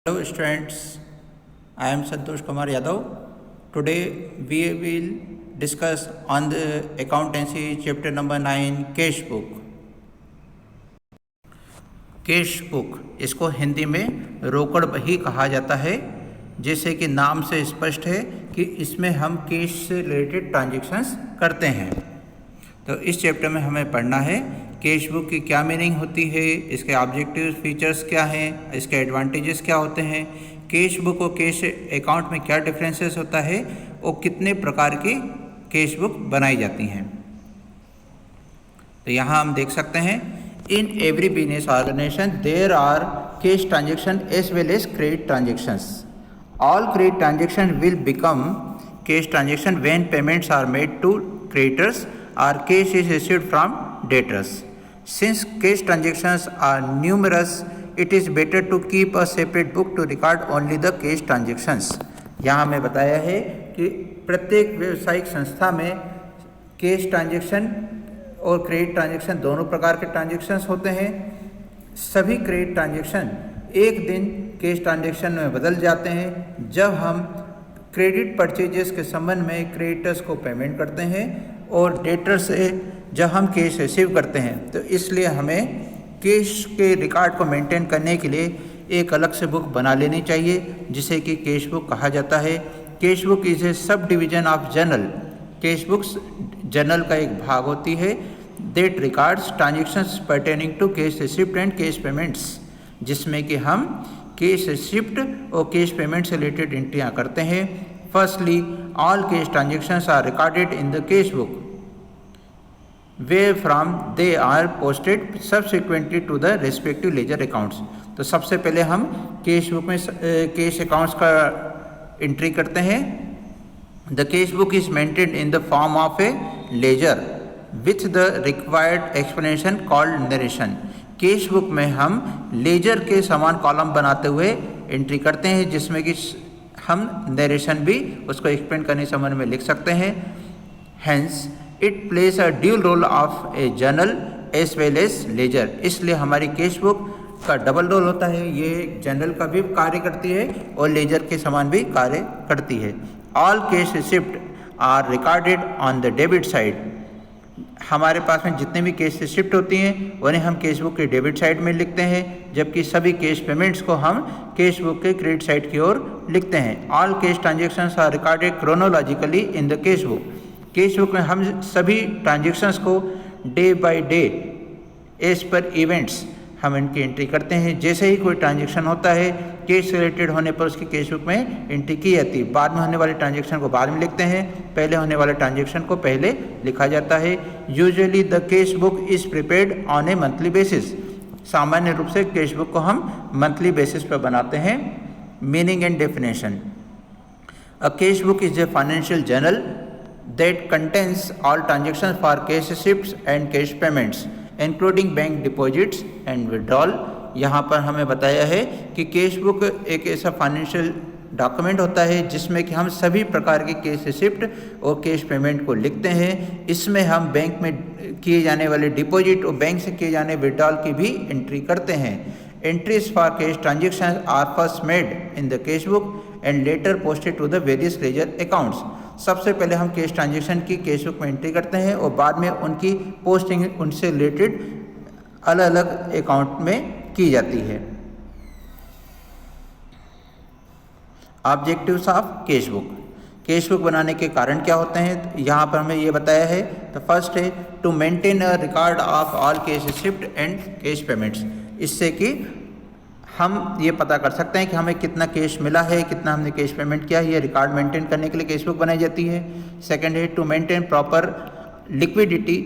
Hello students, I am Santosh Kumar Yadav. Today we will discuss on the accountancy chapter number 9 cash book. Cash book इसको हिंदी में रोकड़ बही कहा जाता है। जैसे कि नाम से स्पष्ट है कि इसमें हम कैश से रिलेटेड ट्रांजेक्शन्स करते हैं। तो इस चैप्टर में हमें पढ़ना है कैश बुक की क्या मीनिंग होती है, इसके ऑब्जेक्टिव फीचर्स क्या हैं, इसके एडवांटेजेस क्या होते हैं, कैश बुक और कैश अकाउंट में क्या डिफरेंसेस होता है और कितने प्रकार की कैश बुक बनाई जाती हैं। तो यहाँ हम देख सकते हैं in every business organisation there are cash transaction as well as credit transactions. All credit transaction will become cash transaction when payments are made to creditors or cash is received from debtors. Since cash transactions are numerous, it is better to keep a separate book to record only the cash transactions. यहाँ हमें बताया है कि प्रत्येक व्यावसायिक संस्था में cash transaction और क्रेडिट ट्रांजेक्शन दोनों प्रकार के ट्रांजेक्शन्स होते हैं। सभी क्रेडिट ट्रांजेक्शन एक दिन कैश ट्रांजेक्शन में बदल जाते हैं जब हम क्रेडिट परचेजेस के संबंध में क्रेडिटर्स को पेमेंट करते हैं और डेटर से जब हम कैश रिसीव करते हैं। तो इसलिए हमें कैश के रिकॉर्ड को मेंटेन करने के लिए एक अलग से बुक बना लेनी चाहिए जिसे कि कैश बुक कहा जाता है। Cash book is a subdivision of journal. Cash books journal का एक भाग होती है that records transactions pertaining to cash receipt and cash payments, जिसमें कि हम कैश रिसिप्ट और कैश पेमेंट से रिलेटेड एंट्रियाँ करते हैं। Firstly all cash transactions are recorded in the cash book where from they are posted subsequently to the respective ledger accounts। तो सबसे पहले हम कैश बुक में कैश अकाउंट्स का एंट्री करते हैं। The cash book is maintained in the form of a ledger with the required explanation called narration. Cash book में हम लेजर के समान कॉलम बनाते हुए एंट्री करते हैं जिसमें कि हम नरेशन भी उसको एक्सप्लेन करने के संबंध में लिख सकते हैं। Hence it plays a dual role of a journal as well as ledger. इसलिए हमारी कैश बुक का डबल रोल होता है, ये जर्नल का भी कार्य करती है और लेजर के समान भी कार्य करती है। All cash receipt are recorded on the debit side. हमारे पास में जितने भी कैश रिसिप्ट होती हैं उन्हें हम कैश बुक के डेबिट साइड में लिखते हैं, जबकि सभी कैश पेमेंट्स को हम कैश बुक के क्रेडिट साइड की ओर लिखते हैं। All cash transactions are recorded chronologically in the cash book. Cash book में हम सभी ट्रांजेक्शन्स को day by day as per events हम इनकी एंट्री करते हैं। जैसे ही कोई ट्रांजेक्शन होता है कैश से रिलेटेड होने पर उसकी कैश बुक में एंट्री की जाती है। बाद में होने वाले ट्रांजेक्शन को बाद में लिखते हैं, पहले होने वाले ट्रांजेक्शन को पहले लिखा जाता है। Usually the cash book is prepared on A monthly basis. सामान्य रूप से कैश बुक को हम मंथली बेसिस पर बनाते हैं। Meaning and definition. A cash book is a financial journal that contains all transactions for cash receipts and cash payments including bank deposits and withdrawal। यहाँ पर हमें बताया है कि कैश बुक एक ऐसा फाइनेंशियल डॉक्यूमेंट होता है जिसमें कि हम सभी प्रकार के कैश रिसिप्ट और कैश पेमेंट को लिखते हैं। इसमें हम बैंक में किए जाने वाले डिपॉजिट और बैंक से किए जाने विड्रॉल की भी एंट्री करते हैं। Entries for cash transaction are first made in the cash book and later posted to the various ledger accounts. सबसे पहले हम कैश ट्रांजेक्शन की कैश बुक में एंट्री करते हैं और बाद में उनकी पोस्टिंग उनसे रिलेटेड अलग अलग अकाउंट में की जाती है। Objectives of cash book. Cash book बनाने के कारण क्या होते हैं यहाँ पर हमें ये बताया है। तो फर्स्ट है to maintain a record of all cash receipt and cash payments. इससे कि हम ये पता कर सकते हैं कि हमें कितना कैश मिला है, कितना हमने कैश पेमेंट किया है। ये रिकॉर्ड मेंटेन करने के लिए कैश बुक बनाई जाती है। सेकंड है टू मेंटेन प्रॉपर लिक्विडिटी।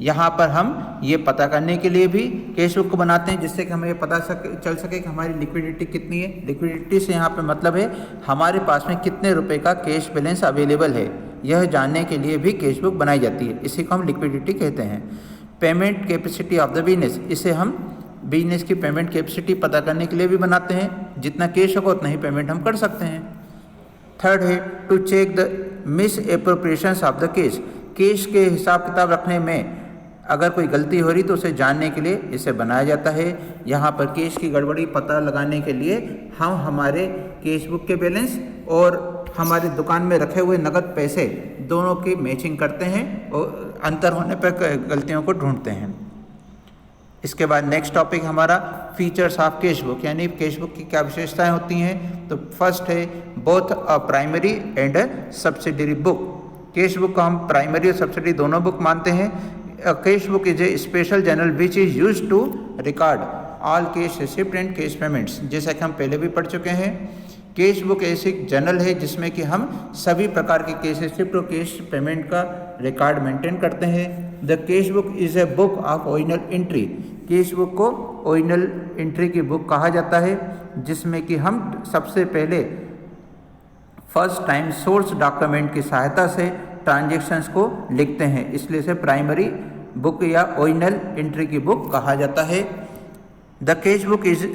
यहाँ पर हम ये पता करने के लिए भी कैश बुक को बनाते हैं जिससे कि हमें ये पता चल सके कि हमारी लिक्विडिटी कितनी है। लिक्विडिटी से यहाँ पर मतलब है हमारे पास में कितने रुपए का कैश बैलेंस अवेलेबल है, यह जानने के लिए भी कैश बुक बनाई जाती है। इसी को हम लिक्विडिटी कहते हैं। Payment capacity of the business. इसे हम बिजनेस की पेमेंट कैपेसिटी पता करने के लिए भी बनाते हैं। जितना कैश होगा उतना ही पेमेंट हम कर सकते हैं। थर्ड है to check the misappropriations of the cash. Cash के हिसाब किताब रखने में अगर कोई गलती हो रही तो उसे जानने के लिए इसे बनाया जाता है। यहाँ पर कैश की गड़बड़ी पता लगाने के लिए हम हमारे कैश बुक के बैलेंस और हमारी दुकान में रखे हुए नगद पैसे दोनों की मैचिंग करते हैं और अंतर होने पर गलतियों को ढूंढते हैं। इसके बाद नेक्स्ट टॉपिक हमारा फीचर्स ऑफ कैश बुक, यानी कैश बुक की क्या विशेषताएं होती हैं। तो फर्स्ट है both a primary and a subsidiary book. Cash book को हम प्राइमरी और सब्सिडरी दोनों बुक मानते हैं। Cash book is a special journal which is used to record all cash receipt and cash payments, जैसा कि हम पहले भी पढ़ चुके हैं। कैश बुक ऐसी जर्नल है जिसमें कि हम सभी प्रकार के कैश रिसिप्ट और कैश पेमेंट का रिकॉर्ड मेंटेन करते हैं। The cash book is a book of original entry. Cash book को ओरिजिनल एंट्री की बुक कहा जाता है, जिसमें कि हम सबसे पहले फर्स्ट टाइम सोर्स डॉक्यूमेंट की सहायता से ट्रांजैक्शंस को लिखते हैं, इसलिए इसे प्राइमरी बुक या ओरिजिनल एंट्री की बुक कहा जाता है। The cash book is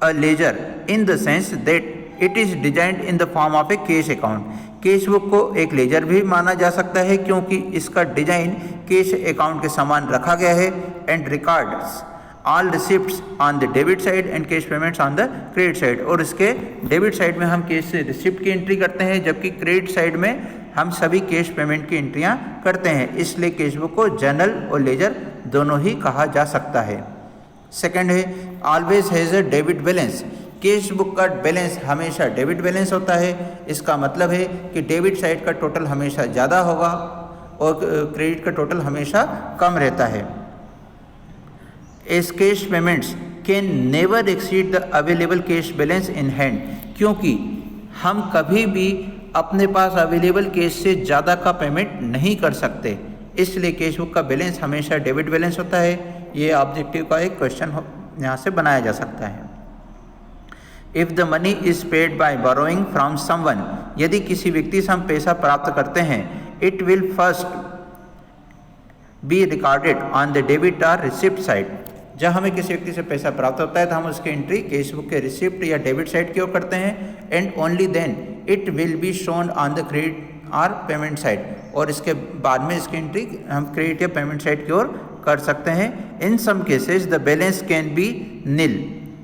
a ledger in the sense that it is designed in the form of a cash account. Cash book को एक लेजर भी माना जा सकता है क्योंकि इसका डिजाइन कैश अकाउंट के समान रखा गया है। And records all receipts on the debit side and cash payments on the credit side. और इसके डेबिट साइड में हम कैश रिसिप्ट की एंट्री करते हैं, जबकि क्रेडिट साइड में हम सभी कैश पेमेंट की एंट्रियां करते हैं। इसलिए कैश बुक को जर्नल और लेजर दोनों ही कहा जा सकता है। सेकंड है always has a debit balance. Cash book का बैलेंस हमेशा डेबिट बैलेंस होता है। इसका मतलब है कि डेबिट साइड का टोटल हमेशा ज़्यादा होगा और क्रेडिट का टोटल हमेशा कम रहता है। As cash payments can never exceed the available cash balance in hand, क्योंकि हम कभी भी अपने पास अवेलेबल कैश से ज़्यादा का पेमेंट नहीं कर सकते, इसलिए कैश बुक का बैलेंस हमेशा डेबिट बैलेंस होता है। ये ऑब्जेक्टिव का एक क्वेश्चन यहाँ से बनाया जा सकता है। If the money is paid by borrowing from someone, यदि किसी व्यक्ति से हम पैसा प्राप्त करते हैं, it will first be recorded on the debit और रिसिप्ट साइड। जब हमें किसी व्यक्ति से पैसा प्राप्त होता है तो हम उसकी एंट्री कैश बुक के रिसिप्ट या डेबिट साइड की ओर करते हैं। And only then it will be shown on the credit और पेमेंट साइड, और इसके बाद में इसकी एंट्री हम क्रेडिट या पेमेंट साइड की ओर कर सकते हैं। In some cases the balance can be nil.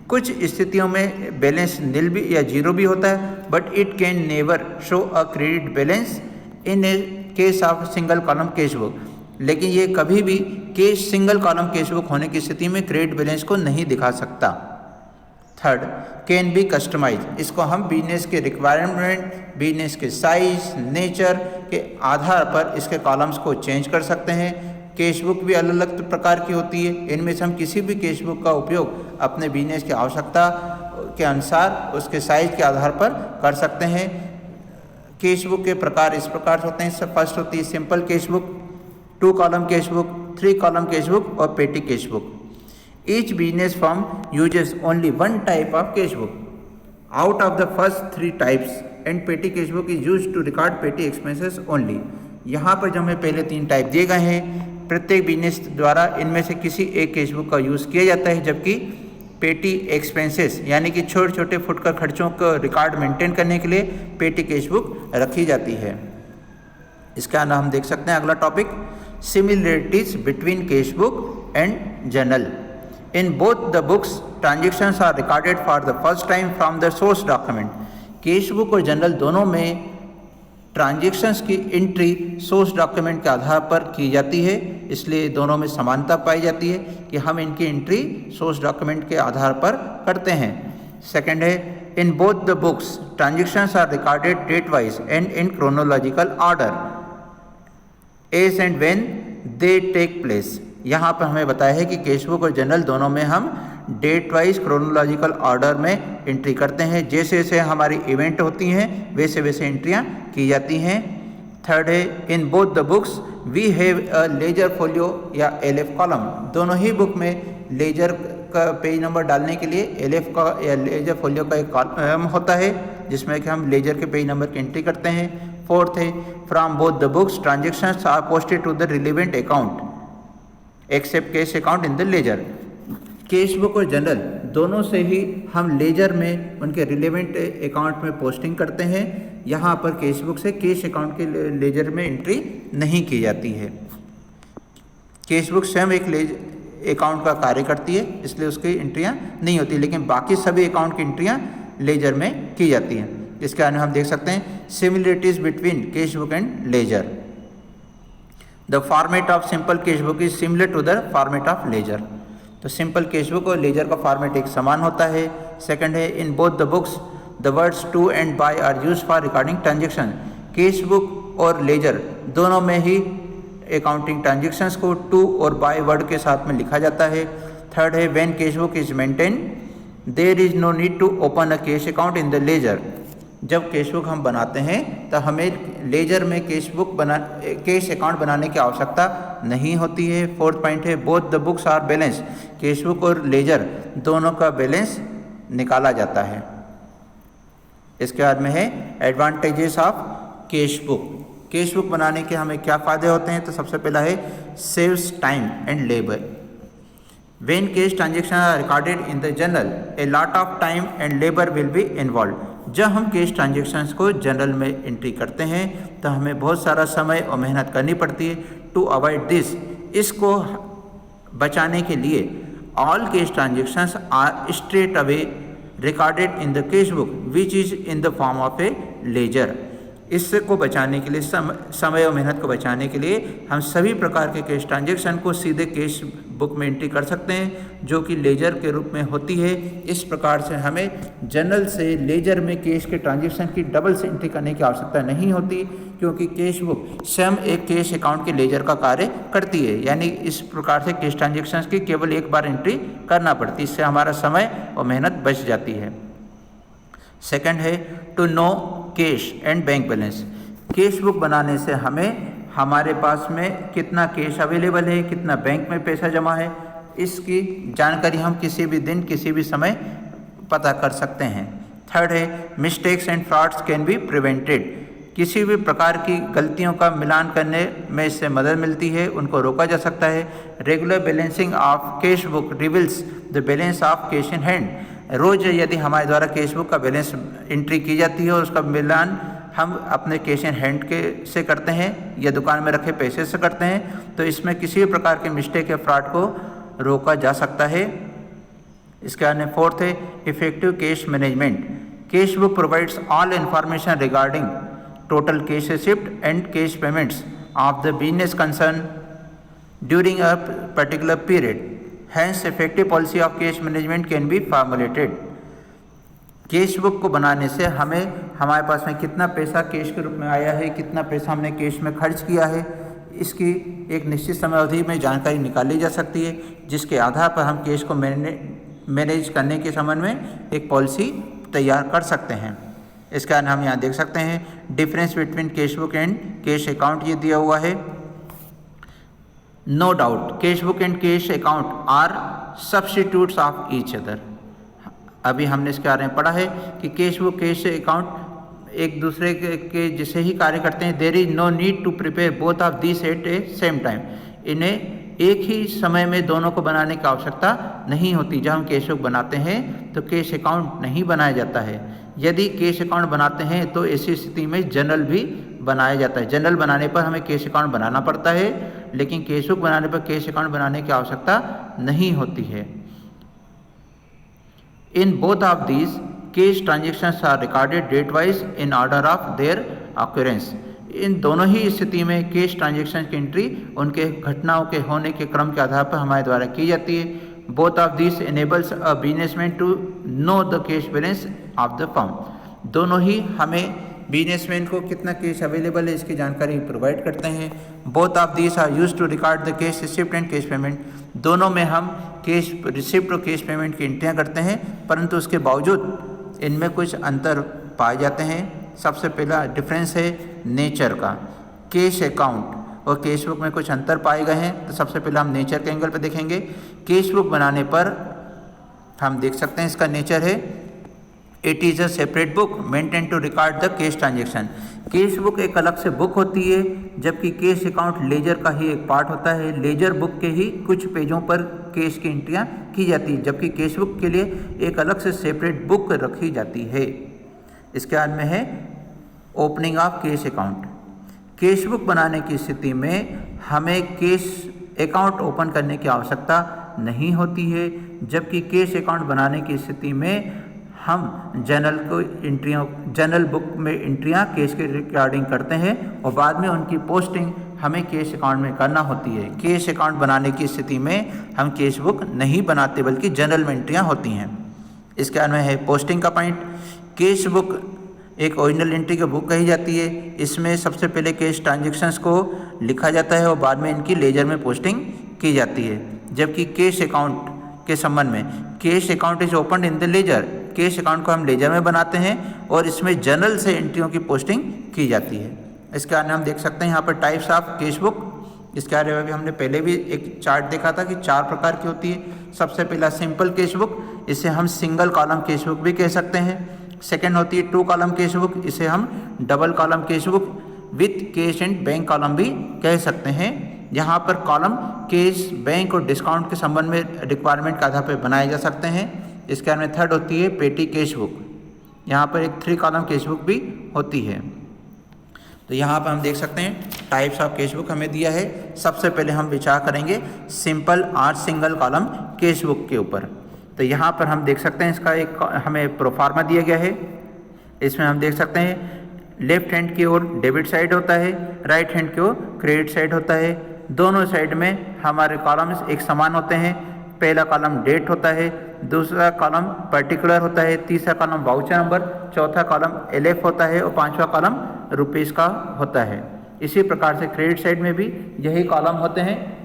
कुछ स्थितियों में बैलेंस नील भी या जीरो भी होता है, but it can never show a credit balance in A case of single column cash book. लेकिन ये कभी भी cash single column cash book होने की स्थिति में क्रेडिट बैलेंस को नहीं दिखा सकता। Third can be customise. इसको हम बिजनेस के रिक्वायरमेंट, बिजनेस के साइज, नेचर के आधार पर इसके कॉलम्स को चेंज कर सकते हैं। कैश बुक भी अलग अलग प्रकार की होती है, इनमें से हम किसी भी कैश बुक का उपयोग अपने बिजनेस की आवश्यकता के अनुसार उसके साइज के आधार पर कर सकते हैं। कैश बुक के प्रकार इस प्रकार से होते हैं। फर्स्ट होती है simple cash book, 2 column cash book, 3 column cash book और petty cash book. Each business firm uses only one type of cash book out of the first 3 types and petty cash book is used to record petty expenses only. यहाँ पर जो हमें पहले 3 type दिए गए हैं, प्रत्येक बिजनेस द्वारा इनमें से किसी एक कैश बुक का यूज़ किया जाता है, जबकि पेटी एक्सपेंसेस यानी कि छोटे छोटे फुटकर खर्चों का रिकॉर्ड मेंटेन करने के लिए पेटी कैश बुक रखी जाती है। इसका नाम हम देख सकते हैं। अगला topic similarities between cash book and journal. In both the books transactions are recorded for the first time from the source document. Cash book और जर्नल दोनों में ट्रांजेक्शन्स की एंट्री सोर्स डॉक्यूमेंट के आधार पर की जाती है, इसलिए दोनों में समानता पाई जाती है कि हम इनकी एंट्री सोर्स डॉक्यूमेंट के आधार पर करते हैं। सेकंड है in both the books transactions are recorded date wise and in chronological order as and when they take place. यहाँ पर हमें बताया है कि कैश बुक और जर्नल दोनों में हम डेट वाइज क्रोनोलॉजिकल ऑर्डर में एंट्री करते हैं। जैसे जैसे हमारी इवेंट होती हैं वैसे वैसे एंट्रियाँ की जाती हैं। थर्ड है in both the books we have a ledger folio या LF कॉलम। दोनों ही बुक में लेजर का पेज नंबर डालने के लिए LF का या लेजर फोलियो का एक कॉलम होता है, जिसमें कि हम लेजर के पेज नंबर की एंट्री करते हैं। फोर्थ है from both the books transactions are posted to the relevant account except cash account in the ledger. Cash book और जर्नल दोनों से ही हम लेजर में उनके रिलेवेंट अकाउंट में पोस्टिंग करते हैं। यहाँ पर कैश बुक से कैश अकाउंट के लेजर में एंट्री नहीं की जाती है। कैश बुक स्वयं एक अकाउंट का कार्य करती है, इसलिए उसकी एंट्रियां नहीं होती, लेकिन बाकी सभी अकाउंट की एंट्रियां लेजर में की जाती हैं। इसके बाद में हम देख सकते हैं similarities between cash book and ledger. The format of simple cash book is similar to the format of ledger. तो सिंपल कैश बुक और लेजर का फॉर्मेट एक समान होता है। सेकंड है in both the books the words to and by are used for recording transaction. Cash book और ledger दोनों में ही अकाउंटिंग ट्रांजेक्शन्स को टू और बाय वर्ड के साथ में लिखा जाता है। थर्ड है when cash book is maintain there is no need to open a cash account in the ledger. जब कैश बुक हम बनाते हैं तो हमें लेजर में कैश अकाउंट बनाने की आवश्यकता नहीं होती है। फोर्थ पॉइंट है both the books are balance. Cash book और लेजर दोनों का बैलेंस निकाला जाता है। इसके बाद में है advantages of cash book. Cash book बनाने के हमें क्या फ़ायदे होते हैं? तो सबसे पहला है saves time and labour. When cash transactions are recorded in the journal, a lot of time and labor will be involved. जब हम कैश ट्रांजेक्शन्स को जनरल में एंट्री करते हैं तो हमें बहुत सारा समय और मेहनत करनी पड़ती है। टू अवॉइड दिस, इसको बचाने के लिए all cash transactions are straight away recorded in the cash book which is in the form of a ledger. इससे को बचाने के लिए समय और मेहनत को बचाने के लिए हम सभी प्रकार के कैश ट्रांजेक्शन को सीधे कैश बुक में एंट्री कर सकते हैं जो कि लेजर के रूप में होती है। इस प्रकार से हमें जनरल से लेजर में कैश के ट्रांजेक्शन की डबल से एंट्री करने की आवश्यकता नहीं होती, क्योंकि कैश बुक स्वयं एक कैश अकाउंट के लेजर का कार्य करती है। यानी इस प्रकार से कैश ट्रांजेक्शन की केवल एक बार एंट्री करना पड़ती है, इससे हमारा समय और मेहनत बच जाती है। सेकंड है to know cash and bank balance. Cash book बनाने से हमें हमारे पास में कितना कैश अवेलेबल है, कितना बैंक में पैसा जमा है, इसकी जानकारी हम किसी भी दिन किसी भी समय पता कर सकते हैं। थर्ड है mistakes and frauds can be prevented. किसी भी प्रकार की गलतियों का मिलान करने में इससे मदद मिलती है, उनको रोका जा सकता है। Regular balancing of cash book reveals the balance of cash in hand. रोज़ यदि हमारे द्वारा कैश बुक का बैलेंस एंट्री की जाती है और उसका मिलान हम अपने कैश इन हैंड के से करते हैं या दुकान में रखे पैसे से करते हैं, तो इसमें किसी भी प्रकार के मिस्टेक या फ्रॉड को रोका जा सकता है। इसके बाद में फोर्थ है effective cash management. Cash book provides all information regarding total cash receipt and cash payments of the business concern during a particular period. Hence effective policy of cash management can be formulated. Cash book को बनाने से हमें हमारे पास में कितना पैसा cash के रूप में आया है, कितना पैसा हमने कैश में खर्च किया है, इसकी एक निश्चित समय अवधि में जानकारी निकाली जा सकती है, जिसके आधार पर हम कैश को मैनेज करने के संबंध में एक पॉलिसी तैयार कर सकते हैं। इसके बाद हम यहाँ देख सकते हैं difference between cash book and cash account, ये दिया हुआ है। No doubt cash book and cash account are substitutes of each other. अभी हमने इसके बारे में पढ़ा है कि कैश बुक कैश अकाउंट एक दूसरे के जैसे ही कार्य करते हैं। There is no need to prepare both of this at a same time. इन्हें एक ही समय में दोनों को बनाने की आवश्यकता नहीं होती। जब हम कैश बुक बनाते हैं तो कैश अकाउंट नहीं बनाया जाता है। यदि कैश अकाउंट बनाते हैं तो ऐसी स्थिति में जनरल भी बनाया जाता है। जनरल बनाने पर हमें कैश अकाउंट बनाना पड़ता है, लेकिन कैश बुक बनाने पर कैश अकाउंट बनाने की आवश्यकता नहीं होती है। In both of these, cash transactions are recorded date-wise in order of their occurrence. इन दोनों ही स्थिति में कैश ट्रांजेक्शन की एंट्री उनके घटनाओं के होने के क्रम के आधार पर हमारे द्वारा की जाती है। Both of these enables a businessman to know the cash balance of the firm. दोनों ही हमें बिजनेसमैन को कितना कैश अवेलेबल है इसकी जानकारी प्रोवाइड करते हैं। Both of these are used to record the cash receipt and cash payment. दोनों में हम कैश रिसिप्ट और कैश पेमेंट की एंट्रियाँ करते हैं, परंतु उसके बावजूद इनमें कुछ अंतर पाए जाते हैं। सबसे पहला डिफरेंस है नेचर का। कैश अकाउंट और कैश बुक में कुछ अंतर पाए गए हैं। तो सबसे पहले हम नेचर के एंगल पर देखेंगे। कैश बुक बनाने पर हम देख सकते हैं इसका नेचर है it is a separate book maintain to record the cash transaction. Cash book एक अलग से बुक होती है, जबकि कैश अकाउंट लेजर का ही एक पार्ट होता है। लेजर बुक के ही कुछ पेजों पर कैश की एंट्रियाँ की जाती है, जबकि कैश बुक के लिए एक अलग से सेपरेट बुक रखी जाती है। इसके बाद में है opening of cash account. Cash book बनाने की स्थिति में हमें कैश अकाउंट ओपन करने की आवश्यकता नहीं होती है, जबकि कैश अकाउंट बनाने की स्थिति में हम जनरल बुक में एंट्रियां कैश के रिगार्डिंग करते हैं और बाद में उनकी पोस्टिंग हमें कैश अकाउंट में करना होती है। कैश अकाउंट बनाने की स्थिति में हम कैश बुक नहीं बनाते बल्कि जनरल में एंट्रियां होती हैं। इसके बाद में है पोस्टिंग का पॉइंट। कैश बुक एक ओरिजिनल एंट्री की बुक कही जाती है। इसमें सबसे पहले कैश ट्रांजेक्शन्स को लिखा जाता है और बाद में इनकी लेजर में पोस्टिंग की जाती है। जबकि कैश अकाउंट के संबंध में cash account is open in the ledger, cash account को हम लेजर में बनाते हैं और इसमें जनरल से एंट्रियों की पोस्टिंग की जाती है। इसके बाद हम देख सकते हैं यहाँ पर टाइप्स ऑफ कैश बुक। इसके बारे में भी हमने पहले भी एक चार्ट देखा था कि 4 प्रकार की होती है। सबसे पहला सिंपल कैश बुक, इसे हम सिंगल कॉलम कैश बुक भी कह सकते हैं। सेकंड होती है 2 कॉलम कैश बुक, इसे हम double column cash book with cash and bank column भी कह सकते हैं। यहाँ पर कॉलम कैश, बैंक और डिस्काउंट के संबंध में रिक्वायरमेंट के आधार पर बनाए जा सकते हैं। इसके बाद में थर्ड होती है पेटी कैश बुक, यहाँ पर एक 3 कॉलम कैश बुक भी होती है। तो यहाँ पर हम देख सकते हैं टाइप्स ऑफ कैश बुक हमें दिया है। सबसे पहले हम विचार करेंगे सिंपल और सिंगल कॉलम कैश बुक के ऊपर। तो यहाँ पर हम देख सकते हैं इसका एक हमें प्रोफार्मा दिया गया है। इसमें हम देख सकते हैं लेफ्ट हैंड की ओर डेबिट साइड होता है, राइट हैंड की ओर क्रेडिट साइड होता है। दोनों साइड में हमारे कॉलम्स एक समान होते हैं। पहला कॉलम डेट होता है, दूसरा कॉलम पर्टिकुलर होता है, तीसरा कॉलम वाउचर नंबर, चौथा कॉलम LF होता है और 5वां कॉलम रुपीस का होता है। इसी प्रकार से क्रेडिट साइड में भी यही कॉलम होते हैं।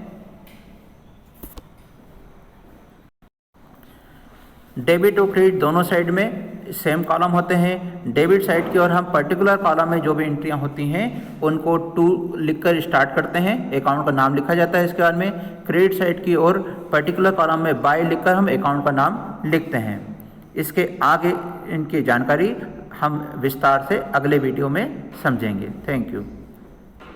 डेबिट और क्रेडिट दोनों साइड में सेम कॉलम होते हैं। डेबिट साइड की ओर हम पर्टिकुलर कॉलम में जो भी एंट्रियां होती हैं उनको 2 लिखकर स्टार्ट करते हैं, अकाउंट का नाम लिखा जाता है। इसके बाद में क्रेडिट साइड की ओर पर्टिकुलर कॉलम में बाय लिखकर हम अकाउंट का नाम लिखते हैं। इसके आगे इनकी जानकारी हम विस्तार से अगले वीडियो में समझेंगे। Thank you.